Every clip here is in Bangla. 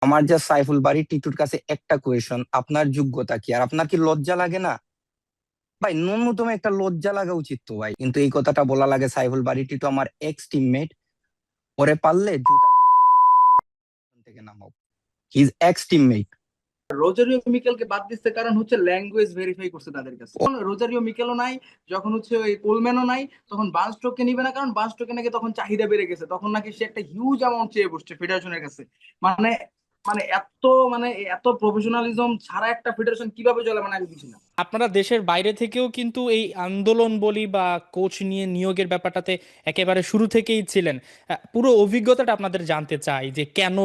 আমার যা সাইফুল বারী টিটুর কাছে একটা কোয়েশন, আপনার যোগ্যতা কি? আর আপনার কি লজ্জা লাগে না ভাই? ন্যূনতম একটা লজ্জা লাগা উচিত তো ভাই। কিন্তু এই কথাটা বলা লাগে সাইফুল বারী টিটু আমার এক্স টিমমেট, ওরে পারলে জুতা থেকে নামাও। His ex teammate. রোজারিও মিকেলকে বাদ দিচ্ছে কারণ হচ্ছে ল্যাঙ্গুয়েজ ভেরিফাই করছে তাদের কাছে। যখন রোজারিও মিকেলও নাই, যখন হচ্ছে ওই কোলম্যানও নাই, তখন বার্নস্টোককে নিবে না, কারণ বার্নস্টোকে নাকি তখন চাহিদা বেড়ে গেছে, তখন নাকি সে একটা হিউজ অ্যামাউন্ট চেয়ে বসছে ফেডারেশনের কাছে। মানে মানে এত মানে এত প্রফেশনালিজম ছাড়া একটা ফেডারেশন কিভাবে চলে, মানে আমি বুঝি না। আপনারা দেশের বাইরে থেকেও কিন্তু এই আন্দোলন বলি বা কোচ নিয়ে নিয়োগের ব্যাপারটাতে একেবারে শুরু থেকেই ছিলেন। পুরো অভিজ্ঞতাটা আপনাদের জানতে চাই যে কেন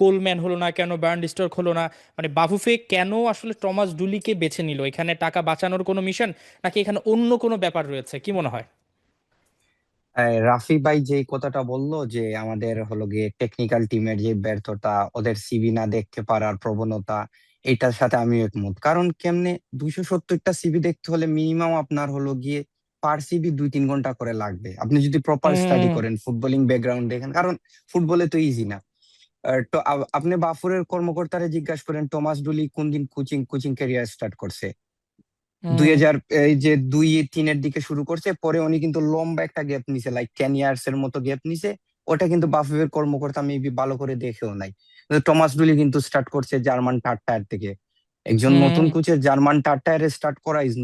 কোলম্যান হলো না, কেন বার্ন স্টোক হলো না, মানে বাফুফে কেন আসলে টমাস ডুলিকে বেছে নিল? এখানে টাকা বাঁচানোর কোনো মিশন, নাকি এখানে অন্য কোনো ব্যাপার রয়েছে, কি মনে হয়? রাফি ভাই যে কথাটা বললো যে আমাদের হলো গিয়ে টেকনিক্যাল টিমের যে ব্যর্থতা, ওদের সিভি না দেখতে পারার প্রবণতা, এটার সাথে আমি একমত। কারণ কেমনে 270টা সিভি দেখতে হলে মিনিমাম আপনার হলো গিয়ে পার সিভি 2-3 ঘন্টা করে লাগবে, আপনি যদি প্রপার স্টাডি হুম। করেন, ফুটবলিং ব্যাকগ্রাউন্ড দেখেন। কারণ ফুটবলে তো ইজি না। তো আপনি বাফুরের কর্মকর্তারে জিজ্ঞাসা করেন টমাস ডুলি কোন দিন কোচিং কোচিং ক্যারিয়ার স্টার্ট করছে। দুই হুম। হাজার এই যে 2-3-এর দিকে শুরু করছে, পরে উনি কিন্তু লম্বা একটা গ্যাপ নিছে, লাইক 10 ইয়ার্স এর মতো গ্যাপ নিছে। ওটা কিন্তু বাফুফের কর্মকর্তা মেবি ভালো করে দেখেও নাই। কিন্তু টমাস ডুলি কিন্তু স্টার্ট করছে জার্মান থার্ড টায়ার থেকে। একজন নতুন হুম। কোচের জার্মান থার্ড টায়ারে স্টার্ট করা is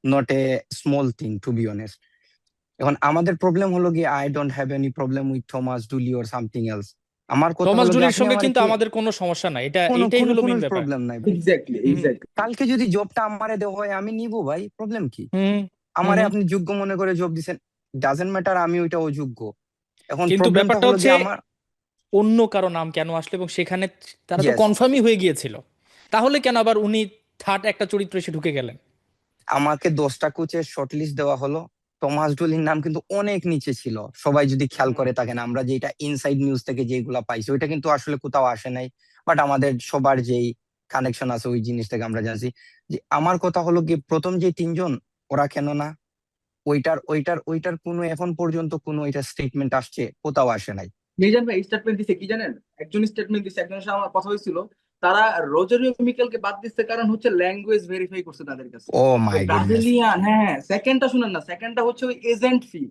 not a small thing to be honest. এখন আমাদের প্রবলেম হলো গিয়ে I don't have any problem with Thomas Dooley or something else. আমার কথা টমাস হলো গিয়ে ডুলির আপনি সঙ্গে আমার কিন্তু কে, আমাদের কোনো সমস্যা নাই, এটা কোনো এইটাই কোনো হলো কোনো মেইন ব্যাপার। প্রবলেম নাই ভাই। এক্স্যাক্টলি, হুম। এক্স্যাক্টলি। কালকে যদি জবটা আমারে দেওয়া হয় আমি নিবো ভাই, প্রবলেম কি? হুম। হুম। আমারে হুম। আপনি যোগ্য মনে করে জব দিছেন, ডাজেন্ট ম্যাটার আমি ওইটা অযোগ্য। এখন কিন্তু প্রবলেমটা ব্যাপারটা হলো হচ্ছে গিয়ে আমার, অন্য কারো নাম কেন আসলো, এবং সেখানে তারা তো ইয়েস, কনফার্মই হয়ে গিয়েছিল, তাহলে কেন আবার উনি থার্ড একটা চরিত্র এসে ঢুকে গেলেন? আমাকে 10টা কোচের শর্টলিস্ট দেওয়া হলো, টমাস ডুলির নাম কিন্তু অনেক নিচে ছিল। সবাই যদি খেয়াল হুম। করে থাকেন, আমরা যেটা ইনসাইড নিউজ থেকে যেগুলা পাইছি ওইটা কিন্তু আসলে কোথাও আসে নাই। বাট আমাদের সবার যেই কানেকশন আছে ওই জিনিস থেকে আমরা জানছি। যে আমার কথা হলো গিয়ে প্রথম যে 3জন, ওরা কেন না? ওইটার কোনো এখন পর্যন্ত কোনো এটা স্টেটমেন্ট আসছে? কোথাও আসে নাই। মিজান ভাই স্টেটমেন্ট দিছে কি জানেন? একজন স্টেটমেন্ট দিছে, একজনের সাথে আমার কথা হয়েছিল। তারা রোজারিও মিকেলকে বাদ দিচ্ছে কারণ হচ্ছে ল্যাঙ্গুয়েজ ভেরিফাই করছে তাদের কাছে। ও যে মাই গুডনেস। ব্রাজিলিয়ান, হ্যাঁ হ্যাঁ, সেকেন্ডটা শুনেন না, সেকেন্ডটা হচ্ছে ওই এজেন্ট ফি।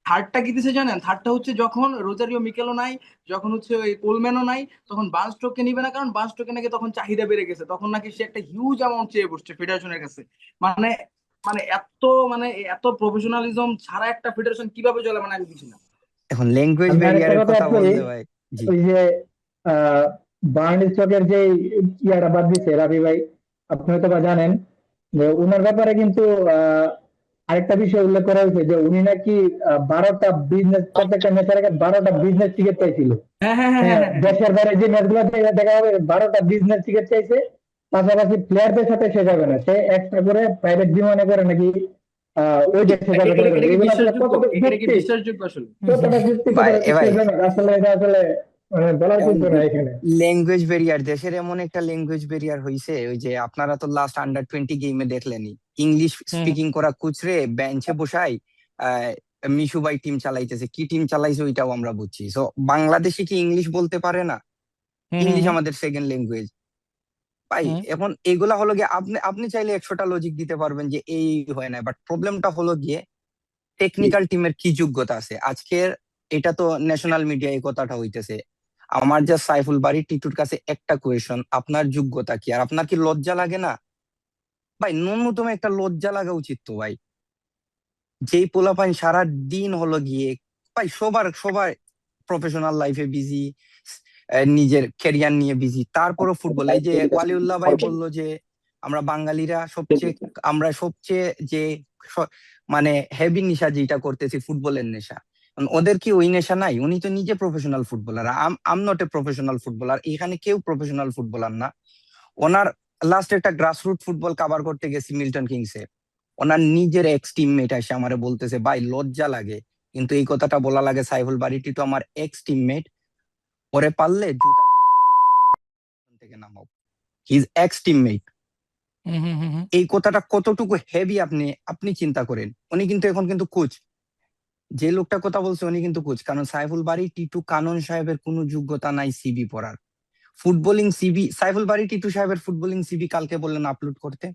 থার্ডটা কি দিছে জানেন? থার্ডটা হচ্ছে যখন রোজারিও মিকেলও নাই, যখন হচ্ছে ওই কোলম্যানও নাই, তখন বার্নস্টোককে নিবে না, কারণ বার্নস্টোকে নাকি তখন চাহিদা বেড়ে গেছে, তখন নাকি সে একটা হিউজ অ্যামাউন্ট চেয়ে বসছে ফেডারেশনের কাছে। মানে মানে এত মানে এত প্রফেশনালিজম ছাড়া একটা ফেডারেশন কিভাবে চলে, মানে আমি বুঝি না। এখন ল্যাঙ্গুয়েজ আমি আরেকটা ব্যারিয়ারের কথা কথা অ্যাড করি। বললে ভাই। জি। ওই যে বার্ন স্টকের যে ইয়াটা বাদ দিচ্ছে রাবি ভাই, আপনি হয়তো বা জানেন যে উনার ব্যাপারে কিন্তু আহ, আরেকটা বিষয় উল্লেখ করা হয়েছে যে উনি নাকি 12টা বিজনেস, প্রত্যেকটা ম্যাচের আগে 12টা বিজনেস টিকিট চাইছিল। হ্যাঁ হ্যাঁ হ্যাঁ হ্যাঁ হ্যাঁ, হ্যাঁ হ্যাঁ। দেশের বাইরে যে ম্যাচগুলো দেখা হবে 12টা বিজনেস টিকিট চাইছে। পাশাপাশি প্লেয়ারদের সাথে সে যাবে না, সে এক্সট্রা করে প্রাইভেট বিমানে করে নাকি ওই দেশে যাবে এটা খেলার। এটা কি এগুলো আসলে বিশ্বাসযোগ্য? কতটুকু এটা কি যুক্তি, বিশ্বাসযোগ্য আসলে? কতটা যুক্তি, ভাই কতটা এ ভাই যুক্তির আসলে এটা আসলে মানে বলার এখন কিছু না এখানে। ল্যাঙ্গুয়েজ ব্যারিয়ার, দেশের এমন একটা ল্যাঙ্গুয়েজ ব্যারিয়ার হইছে, ওই যে আপনারা তো লাস্ট আন্ডার 20 গেমে দেখলেনি, ইংলিশ হুম। স্পিকিং করা কুচরে বেঞ্চে বসাই আহ মিশু ভাই টিম চালাইতেছে, কি টিম চালাইছে ওইটাও আমরা বুঝছি। সো বাংলাদেশে কি ইংলিশ বলতে পারে না? হুম। হুম। ইংলিশ হুম। আমাদের সেকেন্ড ল্যাঙ্গুয়েজ ভাই। হুম। এখন এগুলা হলো গিয়ে আপনি আপনি চাইলে 100টা লজিক দিতে পারবেন যে এই হয় না, বাট প্রবলেমটা হলো গিয়ে টেকনিক্যাল টিমের কি যোগ্যতা আছে আজকের। এটা তো ন্যাশনাল মিডিয়া এই কথাটা হইতেছে। আমার যা সাইফুল বারী টিটুর কাছে একটা কোয়েশন, আপনার যোগ্যতা কি? আর আপনার কি লজ্জা লাগে না ভাই? ন্যূনতম একটা লজ্জা লাগা উচিত তো ভাই। যেই পোলাপাইন সারা দিন হলো গিয়ে, ভাই সবার সবার প্রফেশনাল লাইফে বিজি, নিজের ক্যারিয়ার নিয়ে বিজি, তারপরও ফুটবল। এই যে ওয়ালিউল্লাহ ভাই বলল যে আমরা বাঙালিরা সবচেয়ে যে স- মানে হেভি নেশা যেটা করতেছি ফুটবলের নেশা। ওদের কি ওই নেশা নাই? উনি তো নিজে professional footballer, I'm not a professional footballer, এখানে কেউ প্রফেশনাল ফুটবলার না। ওনার লাস্ট একটা গ্রাসরুট ফুটবল কাভার করতে গেছি মিল্টন কিংসে, ওনার নিজের এক্স টিমমেট এসে আমারে বলতেছে ভাই লজ্জা লাগে। কিন্তু এই কথাটা বলা লাগে সাইফুল বারীটি তো আমার এক্স টিমমেট, ওরে পারলে জুতা থেকে নামাও। His ex teammate. হুম। হুম। হুম। এই কথাটা কতটুকু হেভি আপনি আপনি চিন্তা করেন। উনি কিন্তু এখন কিন্তু কোচ, যে লোকটা কথা বলছে উনি কিন্তু কোচ। কারণ সাইফুল বারী টিটু কানন সাহেবের কোনো যোগ্যতা নাই সিবি পড়ার। ফুটবলিং সিবি সাইফুল বারী টিটু সাহেবের ফুটবলিং সিবি কালকে বললেন আপলোড করতে।